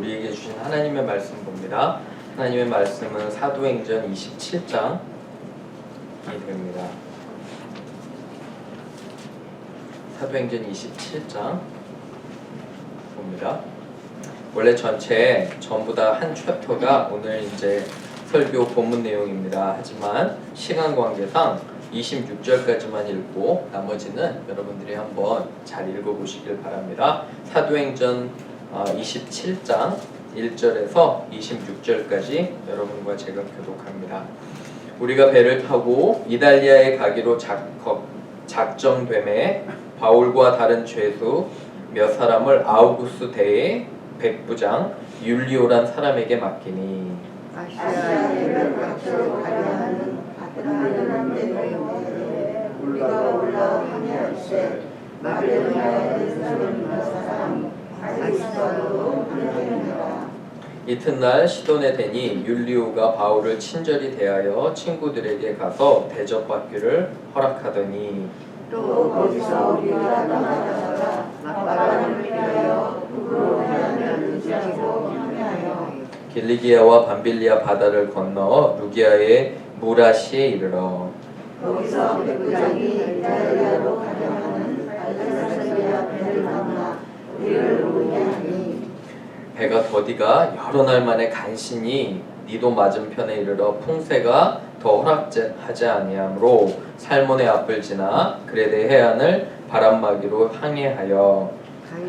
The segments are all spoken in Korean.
우리에게 주신 하나님의 말씀 봅니다. 하나님의 말씀은 사도행전 27장이 됩니다. 사도행전 27장 봅니다. 원래 전부 다 한 챕터가 오늘 이제 설교 본문 내용입니다. 하지만 시간 관계상 26절까지만 읽고 나머지는 여러분들이 한번 잘 읽어보시길 바랍니다. 사도행전 27장 1절에서 26절까지 여러분과 제가 교독합니다. 우리가 배를 타고 이달리아에 가기로 작정됨에 바울과 다른 죄수 몇 사람을 아우구스 대의 백부장 율리오란 사람에게 맡기니 아시아를 각처로 가려 하는 바다는 때문에 우리가 올라 항해할세 마게도냐에 있는 사람 아리스도로 항해합니다. 이튿날 시돈에 대니 율리오가 바울을 친절히 대하여 친구들에게 가서 대접받기를 허락하더니 또 거기서 우리가 떠나다가 마가를 피하여 북으로 향하면 의지하고 항해하여 길리기아와 밤빌리아 바다를 건너 루기아의 무라시에 이르러 거기서 백부장이 이탈리아로 가려 하는 알렉산드리아 배를 만나 우리를 오게 하니 배가 더디가 여러 날 만에 간신히 니도 맞은편에 이르러 풍세가 더 허락하지 아니하므로 살몬의 앞을 지나 그레데 해안을 바람막이로 항해하여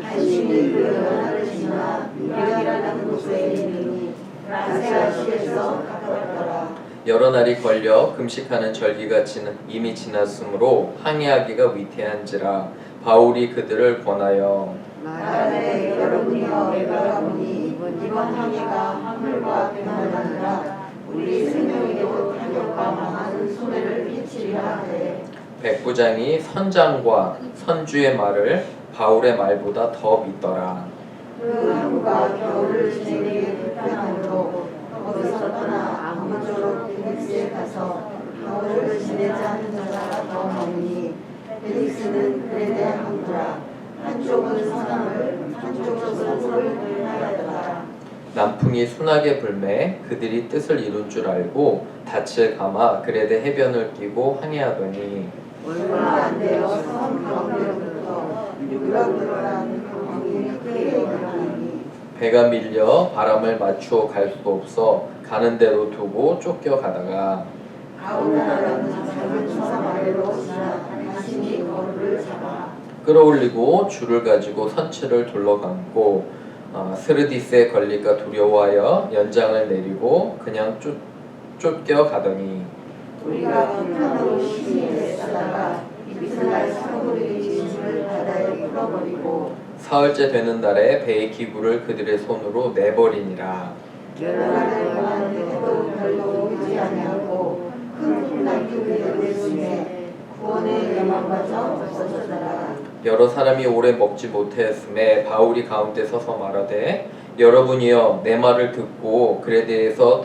간신히 그 연안을 지나 유리아라는 곳에 이르니 라세아시에서 가까웠더라. 여러 날이 걸려 금식하는 절기가 이미 지났으므로 항해하기가 위태한지라 바울이 그들을 권하여 말하되 여러분이여 내가 보니 이번 항해가 화물과 배만 아니라 우리 생명에도 타격과 많은 손해를 끼치리라 하되 백부장이 선장과 선주의 말을 바울의 말보다 더 믿더라. 그 항구가 겨울을 지내기 불편하므로 거기서 떠나 아무쪼록 베닉스에 가서 겨울을 지내자 하는 자가 더 많으니 베닉스는 그레데 항구라. 한쪽은 서남을 한쪽은 서쪽을 하였더라. 남풍이 순하게 불매 그들이 뜻을 이룬 줄 알고 닻을 감아 그레데 해변을 끼고 항해하더니 얼마 안 되어 섬 가운데로부터 유라굴라는 강이 크게 일어나니 배가 밀려 바람을 맞추어 갈 수 없어 가는 대로 두고 쫓겨가다가 가오나라는 작은 섬 아래로 지나 간신히 거루를 잡아 끌어올리고 줄을 가지고 선체를 둘러감고 스르디스에 걸릴까 두려워하여 연장을 내리고 그냥 쫓겨가더니 우리가 불편으로 심히 애쓰다가 이튿날 사람들이 짐을 바다에 풀어버리고 사흘째 되는 날에 배의 기구를 그들의 손으로 내버리니라. 여러 날을 만해도 별로 오지 아니하고 큰 풍랑이 우리를 구원의 영광마저 없어졌더라. 여러 사람이 오래 먹지 못하였음에 바울이 가운데 서서 말하되 여러분이여 내 말을 듣고 그레데에서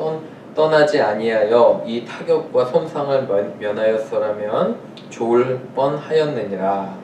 떠나지 아니하여 이 타격과 손상을 면하였으라면 좋을 뻔하였느니라.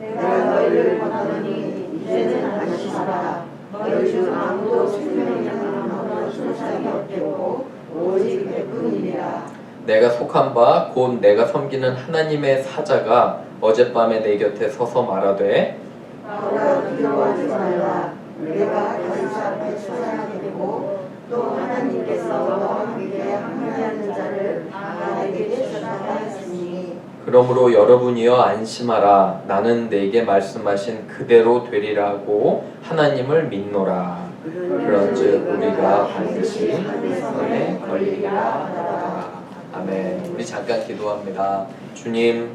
내가 너희를 권하노니 이제는 안심하라. 너희 중 아무도 생명이나 아무런 손상이 없겠고 오직 배뿐이니라. 내가 속한 바 곧 내가 섬기는 하나님의 사자가 어젯밤에 내 곁에 서서 말하되 바울아 두려워하지 말라. 내가 가이사 앞에 처장하게 되고 또 하나님께서 너와 함께 항해하는 자를 나에게 주셨다 했으니 그러므로 여러분이여 안심하라. 나는 내게 말씀하신 그대로 되리라고 하나님을 믿노라. 그런즉 우리가 반드시 손에 걸리리라 하더라. 아멘. 우리 잠깐 기도합니다. 주님,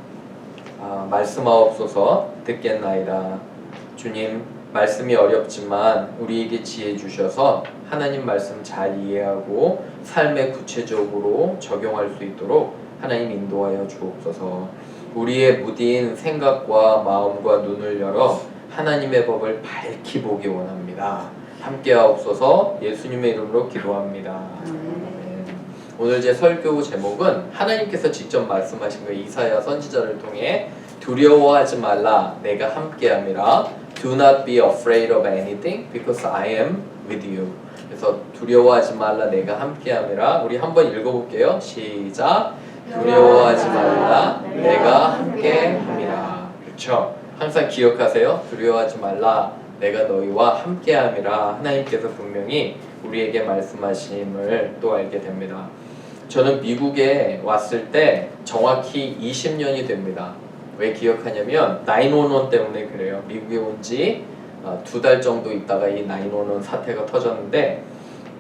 말씀하옵소서. 듣겠나이다. 주님, 말씀이 어렵지만 우리에게 지혜 주셔서 하나님 말씀 잘 이해하고 삶에 구체적으로 적용할 수 있도록 하나님 인도하여 주옵소서. 우리의 무딘 생각과 마음과 눈을 열어 하나님의 법을 밝히 보기 원합니다. 함께하옵소서. 예수님의 이름으로 기도합니다. 오늘 제 설교 제목은 하나님께서 직접 말씀하신 거 이사야 선지자를 통해 두려워하지 말라 내가 함께함이라. Do not be afraid of anything because I am with you. 그래서 두려워하지 말라 내가 함께함이라. 우리 한번 읽어볼게요. 시작. 두려워하지 말라 내가 함께함이라. 그렇죠? 항상 기억하세요. 두려워하지 말라 내가 너희와 함께함이라. 하나님께서 분명히 우리에게 말씀하심을 또 알게 됩니다. 저는 미국에 왔을 때 정확히 20년이 됩니다. 왜 기억하냐면 911 때문에 그래요. 미국에 온 지 2달 정도 있다가 이 911 사태가 터졌는데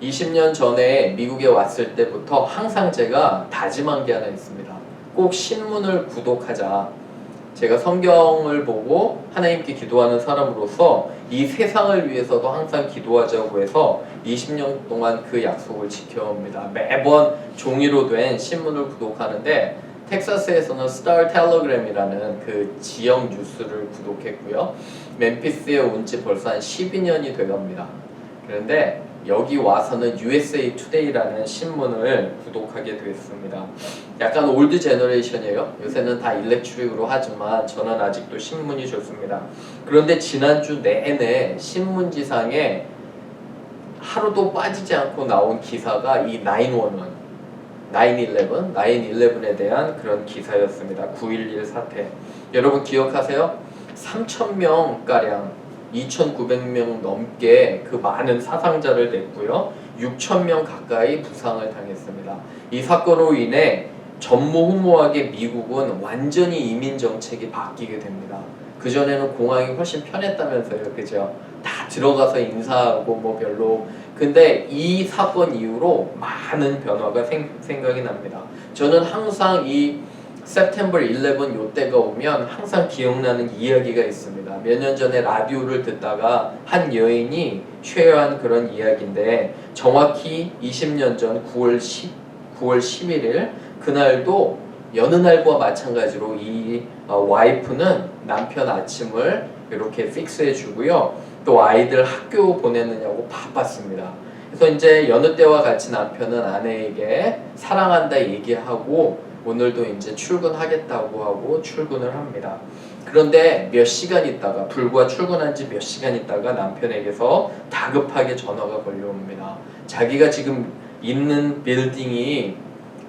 20년 전에 미국에 왔을 때부터 항상 제가 다짐한 게 하나 있습니다. 꼭 신문을 구독하자. 제가 성경을 보고 하나님께 기도하는 사람으로서 이 세상을 위해서도 항상 기도하자고 해서 20년 동안 그 약속을 지켜옵니다. 매번 종이로 된 신문을 구독하는데 텍사스에서는 스타 텔레그램이라는 그 지역 뉴스를 구독했고요. 멤피스에 온 지 벌써 한 12년이 돼갑니다. 그런데 여기 와서는 USA Today라는 신문을 구독하게 됐습니다. 약간 올드 제너레이션이에요. 요새는 다 일렉트릭으로 하지만 저는 아직도 신문이 좋습니다. 그런데 지난주 내내 신문지상에 하루도 빠지지 않고 나온 기사가 이 911에 대한 그런 기사였습니다. 9.11 사태. 여러분 기억하세요? 3,000명가량 2,900명 넘게 그 많은 사상자를 냈고요. 6,000명 가까이 부상을 당했습니다. 이 사건으로 인해 전무후무하게 미국은 완전히 이민 정책이 바뀌게 됩니다. 그전에는 공항이 훨씬 편했다면서요. 그죠? 다 들어가서 인사하고 뭐 별로. 근데 이 사건 이후로 많은 변화가 생각이 납니다. 저는 항상 이 September 11 요때가 오면 항상 기억나는 이야기가 있습니다. 몇 년 전에 라디오를 듣다가 한 여인이 쉐어한 그런 이야기인데 정확히 20년 전 9월 11일 그날도 여느 날과 마찬가지로 이 와이프는 남편 아침을 이렇게 픽스해 주고요. 또 아이들 학교 보내느냐고 바빴습니다. 그래서 이제 여느 때와 같이 남편은 아내에게 사랑한다 얘기하고 오늘도 이제 출근하겠다고 하고 출근을 합니다. 그런데 몇 시간 있다가 불과 출근한 지 몇 시간 있다가 남편에게서 다급하게 전화가 걸려옵니다. 자기가 지금 있는 빌딩이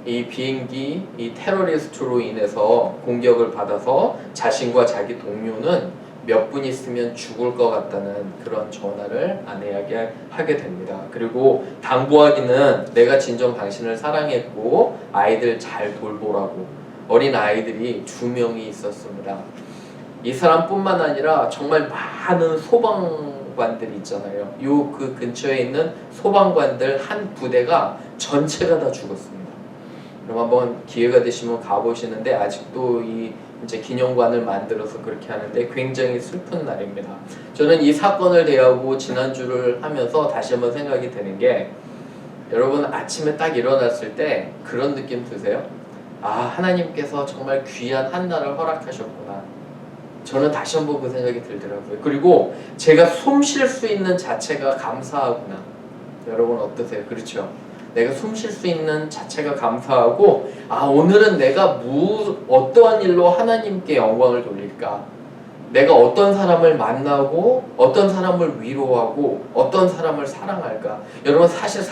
이 비행기 이 테러리스트로 인해서 공격을 받아서 자신과 자기 동료는 몇 분 있으면 죽을 것 같다는 그런 전화를 아내에게 하게 됩니다. 그리고 당부하기는 내가 진정 당신을 사랑했고 아이들 잘 돌보라고. 어린 아이들이 2명이 있었습니다. 이 사람뿐만 아니라 정말 많은 소방관들이 있잖아요. 요 그 근처에 있는 소방관들 한 부대가 전체가 다 죽었습니다. 그럼 한번 기회가 되시면 가보시는데 아직도 이 이제 기념관을 만들어서 그렇게 하는데 굉장히 슬픈 날입니다. 저는 이 사건을 대하고 지난주를 하면서 다시 한번 생각이 드는 게 여러분 아침에 딱 일어났을 때 그런 느낌 드세요? 아, 하나님께서 정말 귀한 한 날을 허락하셨구나. 저는 다시 한번 그 생각이 들더라고요. 그리고 제가 숨 쉴 수 있는 자체가 감사하구나. 여러분 어떠세요? 그렇죠? 내가 숨 쉴 수 있는 자체가 감사하고 아 오늘은 내가 어떠한 일로 하나님께 영광을 돌릴까? 내가 어떤 사람을 만나고 어떤 사람을 위로하고 어떤 사람을 사랑할까? 여러분 사실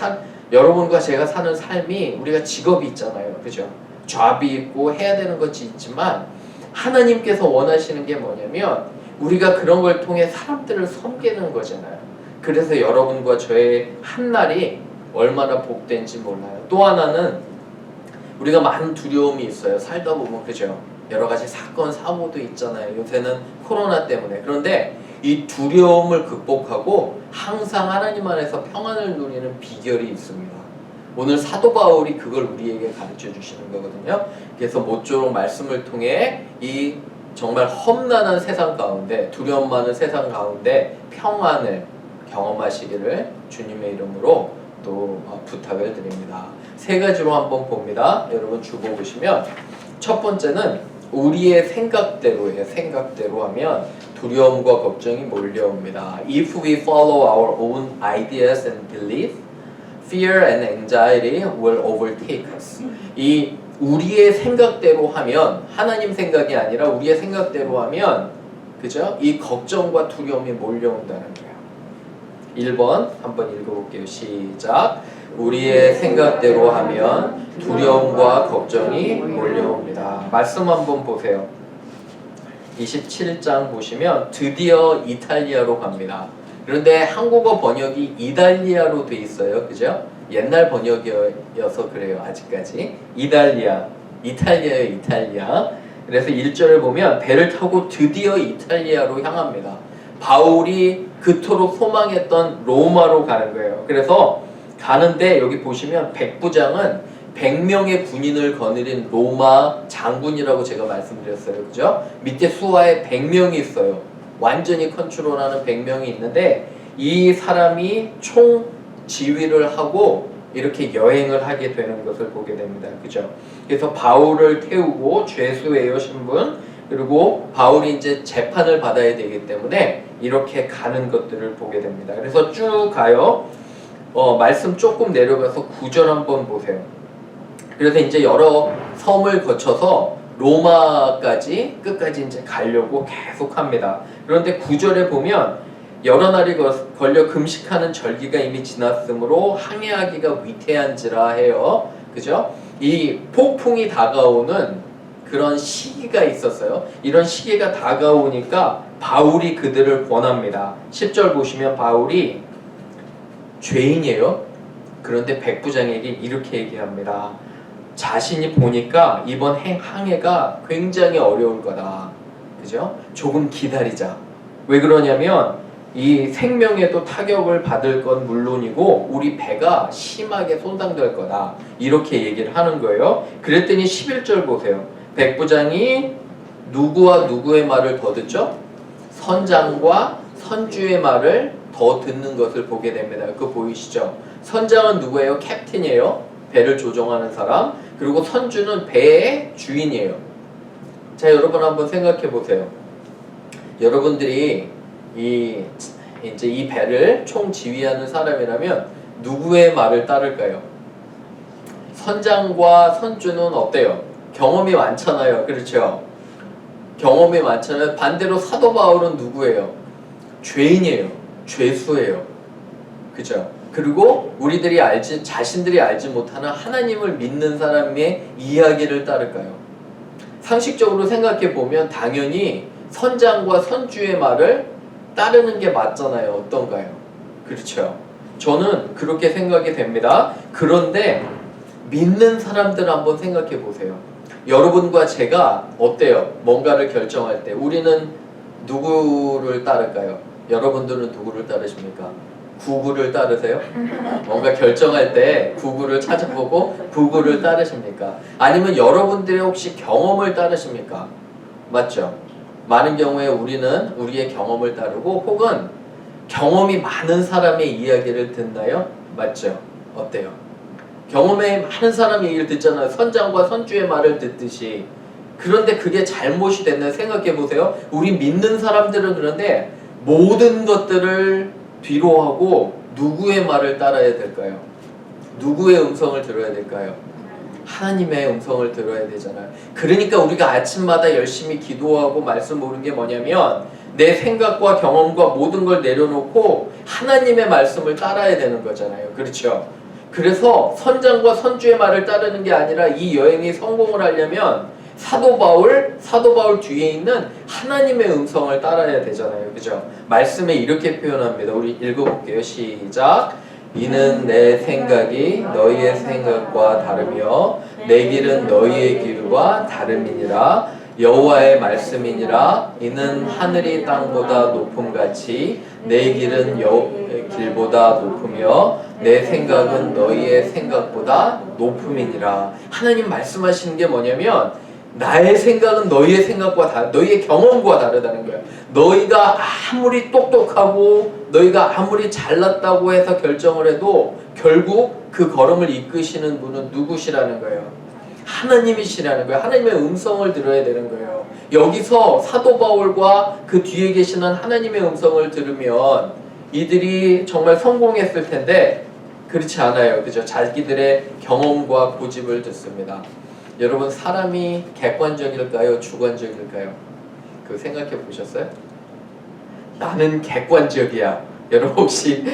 여러분과 제가 사는 삶이 우리가 직업이 있잖아요. 그죠? 잡이 있고 해야 되는 것이 있지만 하나님께서 원하시는 게 뭐냐면 우리가 그런 걸 통해 사람들을 섬기는 거잖아요. 그래서 여러분과 저의 한 날이 얼마나 복된지 몰라요. 또 하나는 우리가 많은 두려움이 있어요. 살다 보면 그죠? 여러 가지 사건, 사고도 있잖아요. 요새는 코로나 때문에. 그런데 이 두려움을 극복하고 항상 하나님 안에서 평안을 누리는 비결이 있습니다. 오늘 사도 바울이 그걸 우리에게 가르쳐 주시는 거거든요. 그래서 모쪼록 말씀을 통해 이 정말 험난한 세상 가운데 두려움 많은 세상 가운데 평안을 경험하시기를 주님의 이름으로 또 부탁을 드립니다. 3가지로 한번 봅니다. 여러분 주보 보시면 첫 번째는 우리의 생각대로예요. 생각대로 하면 두려움과 걱정이 몰려옵니다. If we follow our own ideas and beliefs, fear and anxiety will overtake us. 이 우리의 생각대로 하면 하나님 생각이 아니라 우리의 생각대로 하면 그죠? 이 걱정과 두려움이 몰려온다는 거예요. 1번 한번 읽어볼게요. 시작. 우리의 생각대로 하면 두려움과 걱정이 몰려옵니다. 말씀 한번 보세요. 27장 보시면 드디어 이탈리아로 갑니다. 그런데 한국어 번역이 이달리아로 돼 있어요. 그죠? 옛날 번역이어서 그래요. 아직까지. 이탈리아예요. 이탈리아. 그래서 1절을 보면 배를 타고 드디어 이탈리아로 향합니다. 바울이 그토록 소망했던 로마로 가는 거예요. 그래서 가는데 여기 보시면 백부장은 100명의 군인을 거느린 로마 장군이라고 제가 말씀드렸어요. 그죠? 밑에 수하에 100명이 있어요. 완전히 컨트롤하는 100명이 있는데 이 사람이 총 지휘를 하고 이렇게 여행을 하게 되는 것을 보게 됩니다. 그죠? 그래서 바울을 태우고 죄수예요, 신분. 그리고 바울이 이제 재판을 받아야 되기 때문에 이렇게 가는 것들을 보게 됩니다. 그래서 쭉 가요. 말씀 조금 내려가서 9절 한번 보세요. 그래서 이제 여러 섬을 거쳐서 로마까지 끝까지 이제 가려고 계속 합니다. 그런데 9절에 보면 여러 날이 걸려 금식하는 절기가 이미 지났으므로 항해하기가 위태한지라 해요. 그죠? 이 폭풍이 다가오는 그런 시기가 있었어요. 이런 시기가 다가오니까 바울이 그들을 권합니다. 10절 보시면 바울이 죄인이에요. 그런데 백부장에게 이렇게 얘기합니다. 자신이 보니까 이번 항해가 굉장히 어려울 거다. 그죠? 조금 기다리자. 왜 그러냐면 이 생명에도 타격을 받을 건 물론이고 우리 배가 심하게 손상될 거다. 이렇게 얘기를 하는 거예요. 그랬더니 11절 보세요. 백부장이 누구와 누구의 말을 더 듣죠? 선장과 선주의 말을 더 듣는 것을 보게 됩니다. 그거 보이시죠? 선장은 누구예요? 캡틴이에요. 배를 조종하는 사람. 그리고 선주는 배의 주인이에요. 자, 여러분 한번 생각해 보세요. 여러분들이 이제 이 배를 총 지휘하는 사람이라면 누구의 말을 따를까요? 선장과 선주는 어때요? 경험이 많잖아요. 그렇죠? 경험이 많잖아요. 반대로 사도 바울은 누구예요? 죄인이에요. 죄수예요. 그죠? 그리고 우리들이 자신들이 알지 못하는 하나님을 믿는 사람의 이야기를 따를까요? 상식적으로 생각해 보면 당연히 선장과 선주의 말을 따르는 게 맞잖아요. 어떤가요? 그렇죠? 저는 그렇게 생각이 됩니다. 그런데 믿는 사람들 한번 생각해 보세요. 여러분과 제가 어때요? 뭔가를 결정할 때 우리는 누구를 따를까요? 여러분들은 누구를 따르십니까? 구글을 따르세요? 뭔가 결정할 때 구글을 찾아보고 구글을 따르십니까? 아니면 여러분들의 혹시 경험을 따르십니까? 맞죠? 많은 경우에 우리는 우리의 경험을 따르고 혹은 경험이 많은 사람의 이야기를 듣나요? 맞죠? 어때요? 경험에 많은 사람의 얘기를 듣잖아요. 선장과 선주의 말을 듣듯이. 그런데 그게 잘못이 됐나 생각해 보세요. 우리 믿는 사람들은 그런데 모든 것들을 뒤로 하고 누구의 말을 따라야 될까요? 누구의 음성을 들어야 될까요? 하나님의 음성을 들어야 되잖아요. 그러니까 우리가 아침마다 열심히 기도하고 말씀 모르는 게 뭐냐면 내 생각과 경험과 모든 걸 내려놓고 하나님의 말씀을 따라야 되는 거잖아요. 그렇죠? 그래서 선장과 선주의 말을 따르는 게 아니라 이 여행이 성공을 하려면 사도 바울 뒤에 있는 하나님의 음성을 따라야 되잖아요. 그죠? 말씀에 이렇게 표현합니다. 우리 읽어볼게요. 시작. 이는 내 생각이 너희의 생각과 다르며 내 길은 너희의 길과 다름이니라. 여호와의 말씀이니라. 이는 하늘이 땅보다 높음같이 내 길은 길보다 높으며 내 생각은 너희의 생각보다 높음이니라. 하나님 말씀하시는 게 뭐냐면 나의 생각은 너희의 생각과 너희의 경험과 다르다는 거예요. 너희가 아무리 똑똑하고 너희가 아무리 잘났다고 해서 결정을 해도 결국 그 걸음을 이끄시는 분은 누구시라는 거예요? 하나님이시라는 거예요. 하나님의 음성을 들어야 되는 거예요. 여기서 사도 바울과 그 뒤에 계시는 하나님의 음성을 들으면 이들이 정말 성공했을 텐데 그렇지 않아요. 그죠? 자기들의 경험과 고집을 듣습니다. 여러분, 사람이 객관적일까요? 주관적일까요? 그거 생각해 보셨어요? 나는 객관적이야. 여러분 혹시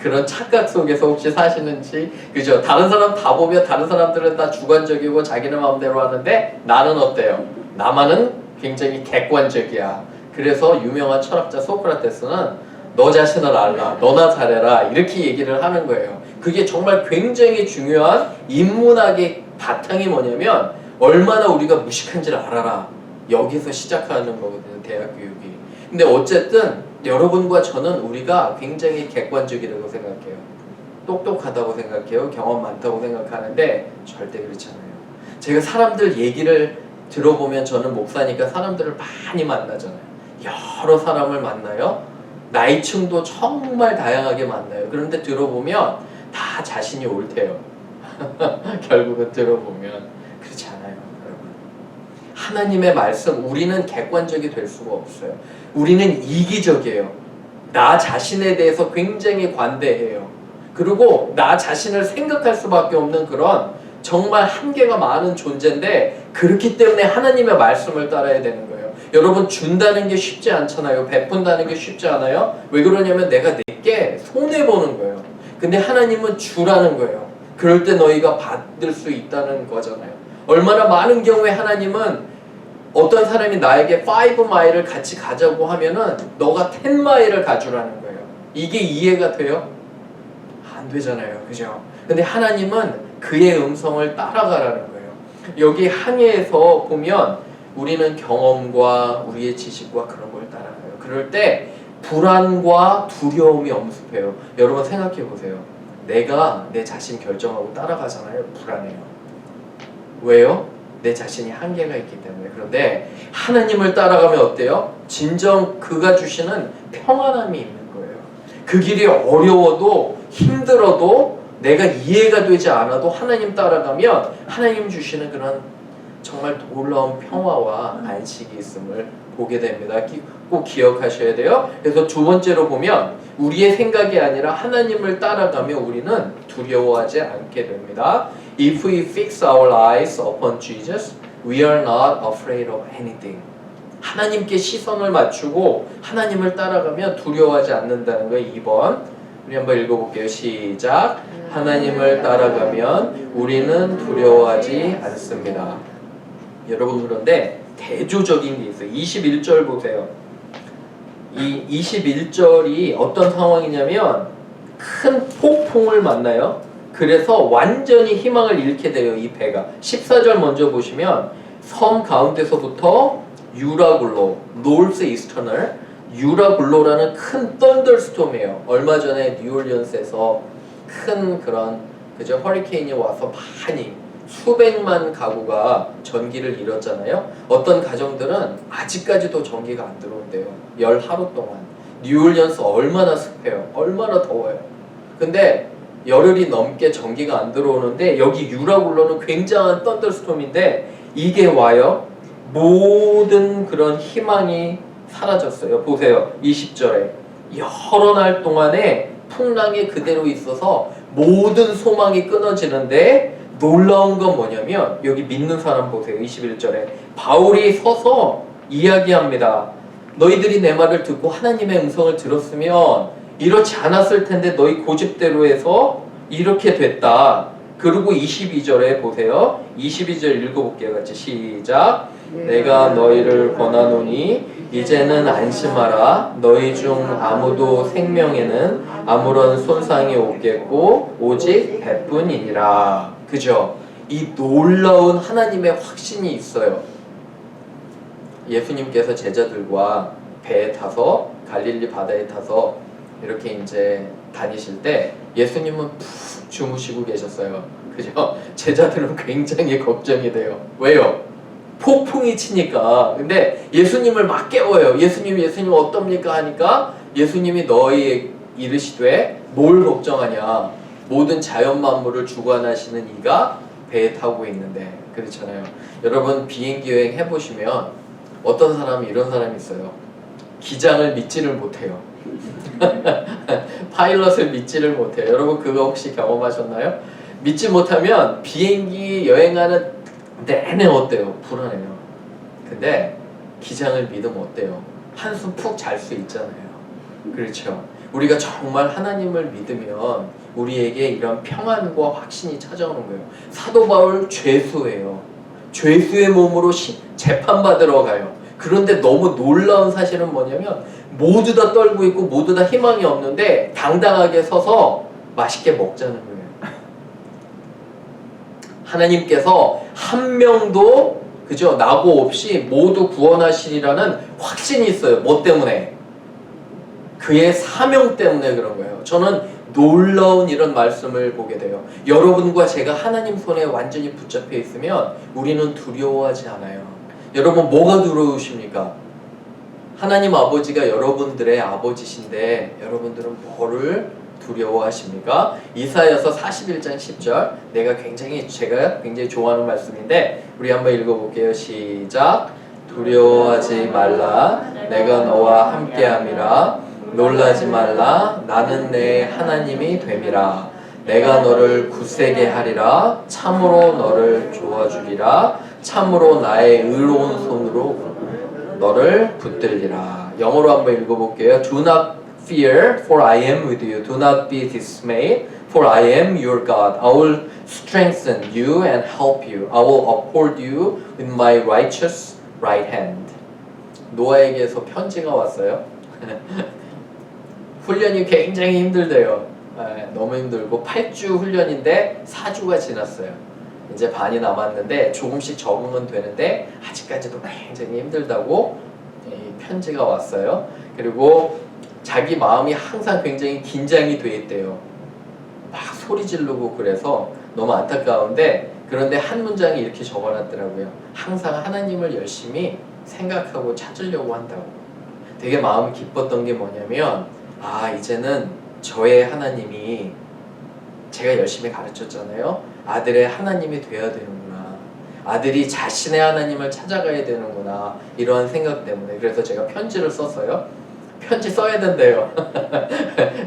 그런 착각 속에서 혹시 사시는지, 그죠? 다른 사람 다 보면 다른 사람들은 다 주관적이고 자기네 마음대로 하는데 나는 어때요? 나만은 굉장히 객관적이야. 그래서 유명한 철학자 소크라테스는 너 자신을 알라, 너나 잘해라, 이렇게 얘기를 하는 거예요. 그게 정말 굉장히 중요한 인문학의 바탕이 뭐냐면 얼마나 우리가 무식한지를 알아라. 여기서 시작하는 거거든요, 대학 교육이. 근데 어쨌든 여러분과 저는 우리가 굉장히 객관적이라고 생각해요. 똑똑하다고 생각해요. 경험 많다고 생각하는데 절대 그렇지 않아요. 제가 사람들 얘기를 들어보면, 저는 목사니까 사람들을 많이 만나잖아요. 여러 사람을 만나요. 나이층도 정말 다양하게 만나요. 그런데 들어보면 다 자신이 옳대요. 결국은 들어보면 그렇지 않아요, 여러분. 하나님의 말씀, 우리는 객관적이 될 수가 없어요. 우리는 이기적이에요. 나 자신에 대해서 굉장히 관대해요. 그리고 나 자신을 생각할 수밖에 없는 그런 정말 한계가 많은 존재인데, 그렇기 때문에 하나님의 말씀을 따라야 되는 거예요. 여러분, 준다는 게 쉽지 않잖아요. 베푼다는 게 쉽지 않아요. 왜 그러냐면 내가 내게 손해보는 거예요. 근데 하나님은 주라는 거예요. 그럴 때 너희가 받을 수 있다는 거잖아요. 얼마나 많은 경우에 하나님은 어떤 사람이 나에게 5마일을 같이 가자고 하면은 너가 10마일을 가주라는 거예요. 이게 이해가 돼요? 안 되잖아요. 그죠? 근데 하나님은 그의 음성을 따라가라는 거예요. 여기 항해에서 보면 우리는 경험과 우리의 지식과 그런 걸 따라가요. 그럴 때 불안과 두려움이 엄습해요. 여러분 생각해 보세요. 내가 내 자신 결정하고 따라가잖아요. 불안해요. 왜요? 내 자신이 한계가 있기 때문에. 그런데 하나님을 따라가면 어때요? 진정 그가 주시는 평안함이 있는 거예요. 그 길이 어려워도 힘들어도 내가 이해가 되지 않아도 하나님 따라가면 하나님 주시는 그런 정말 놀라운 평화와 안식이 있음을 보게 됩니다. 꼭 기억하셔야 돼요. 그래서 두 번째로 보면 우리의 생각이 아니라 하나님을 따라가면 우리는 두려워하지 않게 됩니다. If we fix our eyes upon Jesus, we are not afraid of anything. 하나님께 시선을 맞추고 하나님을 따라가면 두려워하지 않는다는 거예요. 2번. 우리 한번 읽어볼게요. 시작. 하나님을 따라가면 우리는 두려워하지 않습니다. 여러분, 그런데 대조적인 게 있어요. 21절 보세요. 이 21절이 어떤 상황이냐면 큰 폭풍을 만나요. 그래서 완전히 희망을 잃게 돼요, 이 배가. 14절 먼저 보시면 섬 가운데서부터 유라굴로, 노스 이스터널, 유라굴로라는 큰 썬더스톰이에요. 얼마 전에 뉴올리언스에서 큰 그런 그죠 허리케인이 와서 많이 수백만 가구가 전기를 잃었잖아요. 어떤 가정들은 아직까지도 전기가 안 들어온대요. 열 하루 동안. 뉴올리언스 얼마나 습해요. 얼마나 더워요. 근데 열흘이 넘게 전기가 안 들어오는데 여기 유라굴로는 굉장한 썬더스톰인데 이게 와요. 모든 그런 희망이 사라졌어요. 보세요. 20절에 여러 날 동안에 풍랑이 그대로 있어서 모든 소망이 끊어지는데 놀라운 건 뭐냐면 여기 믿는 사람 보세요. 21절에 바울이 서서 이야기합니다. 너희들이 내 말을 듣고 하나님의 음성을 들었으면 이렇지 않았을 텐데 너희 고집대로 해서 이렇게 됐다. 그리고 22절에 보세요. 22절 읽어볼게요. 같이 시작. 내가 너희를 권하노니 이제는 안심하라. 너희 중 아무도 생명에는 아무런 손상이 없겠고 오직 배뿐이니라. 그죠? 이 놀라운 하나님의 확신이 있어요. 예수님께서 제자들과 배에 타서 갈릴리 바다에 타서 이렇게 이제 다니실 때 예수님은 푹 주무시고 계셨어요. 그죠? 제자들은 굉장히 걱정이 돼요. 왜요? 폭풍이 치니까. 근데 예수님을 막 깨워요. 예수님 어떻습니까? 하니까 예수님이 너희 이르시되 뭘 걱정하냐? 모든 자연 만물을 주관하시는 이가 배에 타고 있는데. 그렇잖아요. 여러분 비행기 여행 해보시면 어떤 사람이 이런 사람이 있어요. 기장을 믿지를 못해요. 파일럿을 믿지를 못해요. 여러분 그거 혹시 경험하셨나요? 믿지 못하면 비행기 여행하는 내내 어때요? 불안해요. 근데 기장을 믿으면 어때요? 한숨 푹 잘 수 있잖아요. 그렇죠? 우리가 정말 하나님을 믿으면 우리에게 이런 평안과 확신이 찾아오는 거예요. 사도 바울 죄수예요. 죄수의 몸으로 재판받으러 가요. 그런데 너무 놀라운 사실은 뭐냐면 모두 다 떨고 있고 모두 다 희망이 없는데 당당하게 서서 맛있게 먹자는 거예요. 하나님께서 한 명도 그죠? 낙오 없이 모두 구원하시리라는 확신이 있어요. 뭐 때문에? 그의 사명 때문에 그런 거예요. 저는 놀라운 이런 말씀을 보게 돼요. 여러분과 제가 하나님 손에 완전히 붙잡혀 있으면 우리는 두려워하지 않아요. 여러분 뭐가 두려우십니까? 하나님 아버지가 여러분들의 아버지신데 여러분들은 뭐를 두려워하십니까? 이사야서 41장 10절 제가 굉장히 좋아하는 말씀인데 우리 한번 읽어볼게요. 시작. 두려워하지 말라. 내가 너와 함께함이라. 놀라지 말라. 나는 내 하나님이 됨이라. 내가 너를 굳세게 하리라. 참으로 너를 도와주리라. 참으로 나의 의로운 손으로 너를 붙들리라. 영어로 한번 읽어볼게요. Do not fear, for I am with you. Do not be dismayed, for I am your God. I will strengthen you and help you. I will uphold you with my righteous right hand. 노아에게서 편지가 왔어요. 훈련이 굉장히 힘들대요. 너무 힘들고 8주 훈련인데 4주가 지났어요. 이제 반이 남았는데 조금씩 적응은 되는데 아직까지도 굉장히 힘들다고 편지가 왔어요. 그리고 자기 마음이 항상 굉장히 긴장이 돼 있대요. 막 소리 지르고 그래서 너무 안타까운데 그런데 한 문장에 이렇게 적어놨더라고요. 항상 하나님을 열심히 생각하고 찾으려고 한다고. 되게 마음이 기뻤던 게 뭐냐면 이제는 저의 하나님이 제가 열심히 가르쳤잖아요. 아들의 하나님이 돼야 되는구나. 아들이 자신의 하나님을 찾아가야 되는구나. 이런 생각 때문에 그래서 제가 편지를 썼어요. 편지 써야 된대요.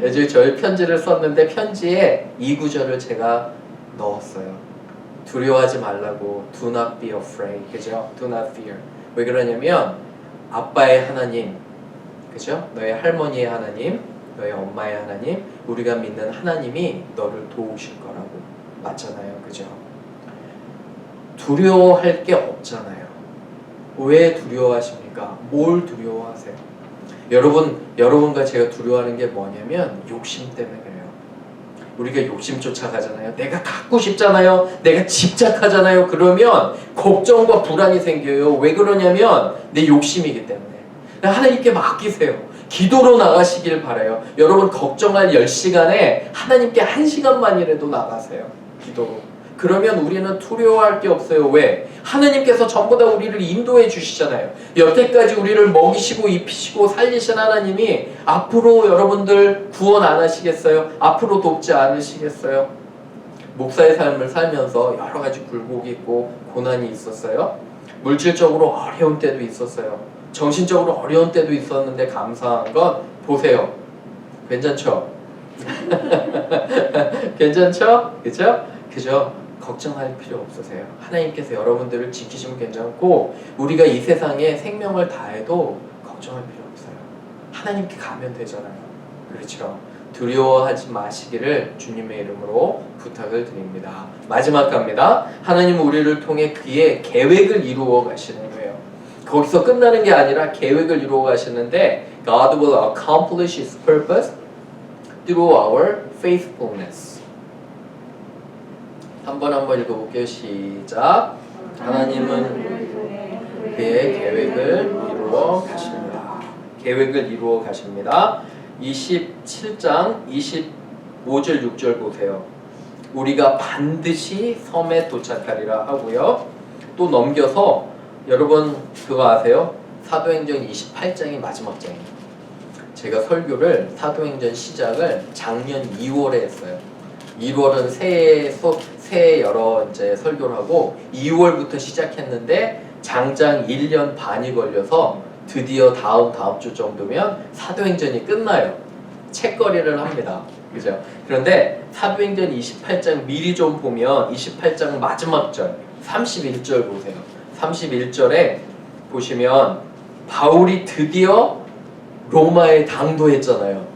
예전에 저희 편지를 썼는데 편지에 이 구절을 제가 넣었어요. 두려워하지 말라고. Do not be afraid. 그죠? Do not fear. 왜 그러냐면 아빠의 하나님, 그죠? 너의 할머니의 하나님, 너의 엄마의 하나님, 우리가 믿는 하나님이 너를 도우실 거라고. 맞잖아요. 그죠? 두려워할 게 없잖아요. 왜 두려워하십니까? 뭘 두려워하세요? 여러분과 제가 두려워하는 게 뭐냐면 욕심 때문에 그래요. 우리가 욕심 쫓아가잖아요. 내가 갖고 싶잖아요. 내가 집착하잖아요. 그러면 걱정과 불안이 생겨요. 왜 그러냐면 내 욕심이기 때문에. 하나님께 맡기세요. 기도로 나가시길 바라요. 여러분 걱정할 10시간에 하나님께 1시간만이라도 나가세요. 기도로. 그러면 우리는 두려워할 게 없어요. 왜? 하나님께서 전부 다 우리를 인도해 주시잖아요. 여태까지 우리를 먹이시고 입히시고 살리신 하나님이 앞으로 여러분들 구원 안 하시겠어요? 앞으로 돕지 않으시겠어요? 목사의 삶을 살면서 여러 가지 굴곡이 있고 고난이 있었어요. 물질적으로 어려운 때도 있었어요. 정신적으로 어려운 때도 있었는데 감사한 건 보세요. 괜찮죠? 괜찮죠? 그죠? 그죠? 걱정할 필요 없으세요. 하나님께서 여러분들을 지키시면 괜찮고 우리가 이 세상에 생명을 다해도 걱정할 필요 없어요. 하나님께 가면 되잖아요. 그렇죠? 두려워하지 마시기를 주님의 이름으로 부탁을 드립니다. 마지막 갑니다. 하나님은 우리를 통해 그의 계획을 이루어 가시는 거예요. 거기서 끝나는 게 아니라 계획을 이루어 가시는데 God will accomplish His purpose through our faithfulness. 한번 읽어볼게요. 시작. 하나님은 그의 계획을 이루어 가십니다. 계획을 이루어 가십니다. 27장 25절 6절 보세요. 우리가 반드시 섬에 도착하리라 하고요. 또 넘겨서 여러분 그거 아세요? 사도행전 28장이 마지막 장이에요. 제가 설교를 사도행전 시작을 작년 2월에 했어요. 1월은 새해 여러 이제 설교를 하고 2월부터 시작했는데 장장 1년 반이 걸려서 드디어 다음 주 정도면 사도행전이 끝나요. 책거리를 합니다. 그죠? 그런데 사도행전 28장 미리 좀 보면 28장 마지막 절 31절 보세요. 31절에 보시면 바울이 드디어 로마에 당도했잖아요.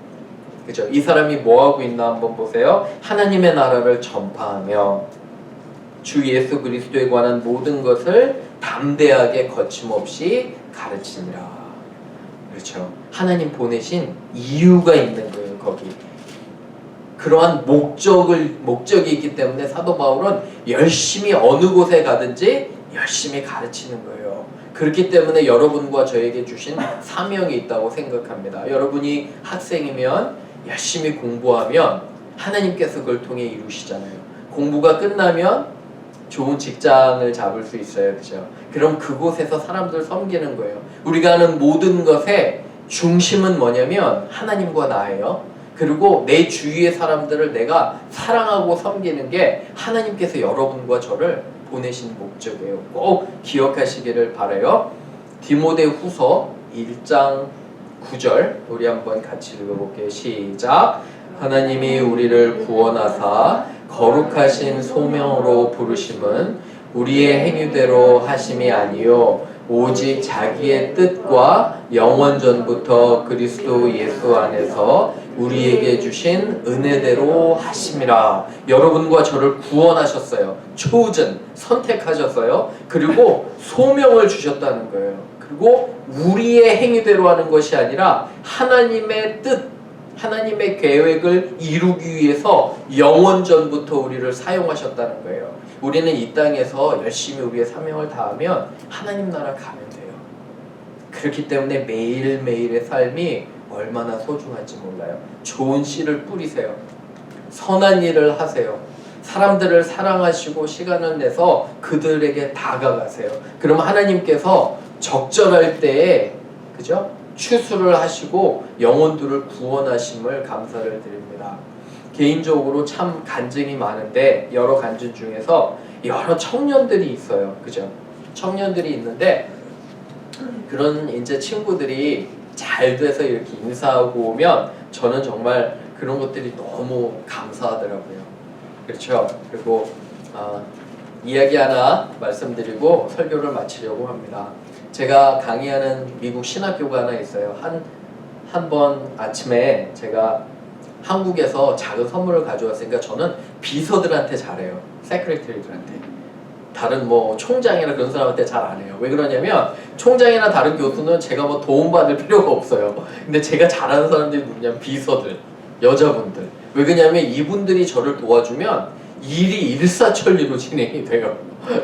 그죠? 이 사람이 뭐 하고 있나 한번 보세요. 하나님의 나라를 전파하며 주 예수 그리스도에 관한 모든 것을 담대하게 거침없이 가르치니라. 그렇죠? 하나님 보내신 이유가 있는 거예요. 거기 그러한 목적이 있기 때문에 사도 바울은 열심히 어느 곳에 가든지 열심히 가르치는 거예요. 그렇기 때문에 여러분과 저에게 주신 사명이 있다고 생각합니다. 여러분이 학생이면 열심히 공부하면 하나님께서 그걸 통해 이루시잖아요. 공부가 끝나면 좋은 직장을 잡을 수 있어요. 그죠? 그럼 그곳에서 사람들 섬기는 거예요. 우리가 하는 모든 것의 중심은 뭐냐면 하나님과 나예요. 그리고 내 주위의 사람들을 내가 사랑하고 섬기는 게 하나님께서 여러분과 저를 보내신 목적이에요. 꼭 기억하시기를 바라요. 디모데후서 1장 9절 우리 한번 같이 읽어볼게요. 시작. 하나님이 우리를 구원하사 거룩하신 소명으로 부르심은 우리의 행위대로 하심이 아니요 오직 자기의 뜻과 영원전부터 그리스도 예수 안에서 우리에게 주신 은혜대로 하심이라. 여러분과 저를 구원하셨어요. chosen, 선택하셨어요. 그리고 소명을 주셨다는 거예요. 그리고 우리의 행위대로 하는 것이 아니라 하나님의 뜻, 하나님의 계획을 이루기 위해서 영원전부터 우리를 사용하셨다는 거예요. 우리는 이 땅에서 열심히 우리의 사명을 다하면 하나님 나라 가면 돼요. 그렇기 때문에 매일매일의 삶이 얼마나 소중한지 몰라요. 좋은 씨를 뿌리세요. 선한 일을 하세요. 사람들을 사랑하시고 시간을 내서 그들에게 다가가세요. 그럼 하나님께서 적절할 때에 그죠? 추수를 하시고 영혼들을 구원하심을 감사를 드립니다. 개인적으로 참 간증이 많은데 여러 간증 중에서 여러 청년들이 있어요. 그죠? 청년들이 있는데 그런 이제 친구들이 잘 돼서 이렇게 인사하고 오면 저는 정말 그런 것들이 너무 감사하더라고요. 그렇죠? 그리고 이야기 하나 말씀드리고 설교를 마치려고 합니다. 제가 강의하는 미국 신학교가 하나 있어요. 한 번 아침에 제가 한국에서 작은 선물을 가져왔으니까 저는 비서들한테 잘해요. 세크레터리들한테. 다른 뭐 총장이나 그런 사람한테 잘 안 해요. 왜 그러냐면 총장이나 다른 교수는 제가 뭐 도움받을 필요가 없어요. 근데 제가 잘하는 사람들이 누구냐면 비서들, 여자분들. 왜 그러냐면 이분들이 저를 도와주면 일이 일사천리로 진행이 돼요.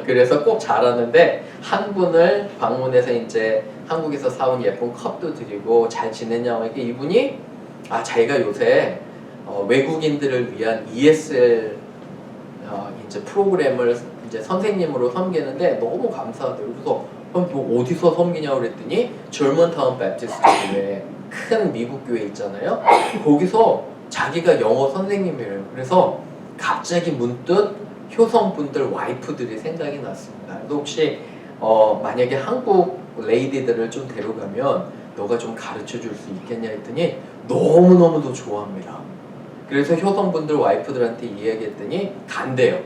그래서 꼭 잘하는데 한 분을 방문해서 이제 한국에서 사온 예쁜 컵도 드리고 잘 지냈냐고 하니까 이분이 자기가 요새 외국인들을 위한 ESL 이제 프로그램을 이제 선생님으로 섬기는데 너무 감사하대요. 그래서 이거 어디서 섬기냐고 그랬더니 절먼타운 베프티스트 교회, 큰 미국 교회 있잖아요. 거기서 자기가 영어 선생님이에요. 그래서 갑자기 문득 효성분들 와이프들이 생각이 났습니다. 그래서 혹시 만약에 한국 레이디들을 좀 데려가면 너가 좀 가르쳐 줄 수 있겠냐 했더니 너무너무도 좋아합니다. 그래서 효성분들 와이프들한테 이야기했더니 간대요.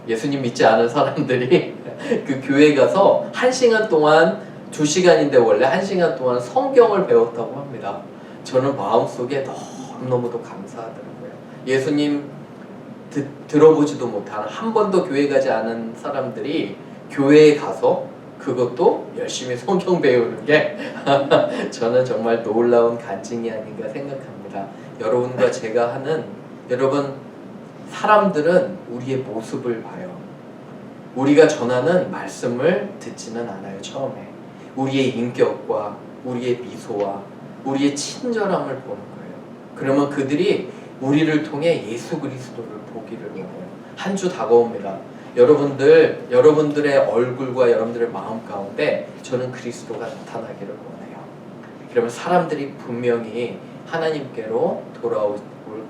예수님 믿지 않은 사람들이 그 교회에 가서 1시간 동안 2시간인데 원래 1시간 동안 성경을 배웠다고 합니다. 저는 마음속에 너무너무도 감사하더라고요. 예수님 들어보지도 못한 한 번도 교회 가지 않은 사람들이 교회에 가서 그것도 열심히 성경 배우는 게 저는 정말 놀라운 간증이 아닌가 생각합니다. 여러분과 제가 하는 여러분 사람들은 우리의 모습을 봐요. 우리가 전하는 말씀을 듣지는 않아요. 처음에 우리의 인격과 우리의 미소와 우리의 친절함을 보는 거예요. 그러면 그들이 우리를 통해 예수 그리스도를 보기를 원해요. 한 주 다가옵니다. 여러분들의 얼굴과 여러분들의 마음 가운데 저는 그리스도가 나타나기를 원해요. 그러면 사람들이 분명히 하나님께로 돌아올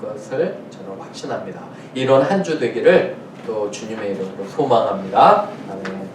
것을 저는 확신합니다. 이런 한 주 되기를 또 주님의 이름으로 소망합니다. 아멘.